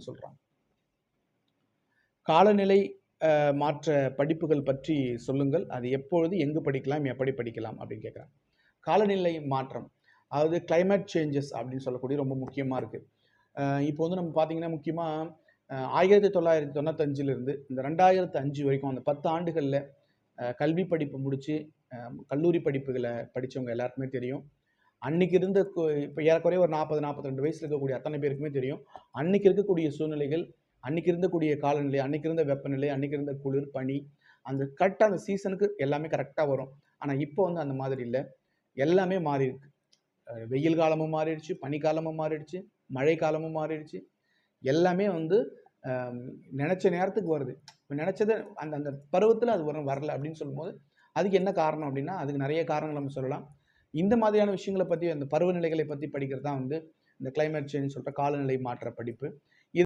சொல்கிறாங்க. காலநிலை மாற்ற படிப்புகள் பற்றி சொல்லுங்கள். அது எப்பொழுது, எங்கு படிக்கலாம், எப்படி படிக்கலாம் அப்படின்னு கேட்குறாங்க. காலநிலை மாற்றம், அதாவது கிளைமேட் சேஞ்சஸ் அப்படின்னு சொல்லக்கூடிய ரொம்ப முக்கியமாக இருக்குது. இப்போ வந்து நம்ம பார்த்தீங்கன்னா முக்கியமாக 1995லிருந்து இந்த 2005 வரைக்கும் அந்த 10 ஆண்டுகளில் கல்வி படிப்பு முடித்து கல்லூரி படிப்புகளை படித்தவங்க எல்லாருக்குமே தெரியும். அன்னைக்கு இருந்த இப்போ ஏறக்குறைய ஒரு 40-42 வயசில் இருக்கக்கூடிய அத்தனை பேருக்குமே தெரியும். அன்னைக்கு இருக்கக்கூடிய சூழ்நிலைகள், அன்னைக்கு இருந்தக்கூடிய காலநிலை, அன்னைக்கு இருந்த வெப்பநிலை, அன்னைக்கு இருந்த குளிர், பனி, அந்த கரெக்டாக அந்த சீசனுக்கு எல்லாமே கரெக்டாக வரும். ஆனால் இப்போ வந்து அந்த மாதிரி இல்லை. எல்லாமே மாறி இருக்கு. வெயில் காலமும் மாறிடுச்சு, பனிக்காலமும் மாறிடுச்சு, மழை காலமும் மாறிடுச்சு. எல்லாமே வந்து நினச்ச நேரத்துக்கு வருது. நினச்சதை அந்த அந்த பருவத்தில் அது வரல அப்படின்னு சொல்லும்போது அதுக்கு என்ன காரணம் அப்படின்னா, அதுக்கு நிறைய காரணங்கள் நம்ம சொல்லலாம். இந்த மாதிரியான விஷயங்களை பற்றி, அந்த பருவநிலைகளை பற்றி படிக்கிறது தான் வந்து இந்த கிளைமேட் சேஞ்ச் சொல்கிற காலநிலை மாற்ற படிப்பு.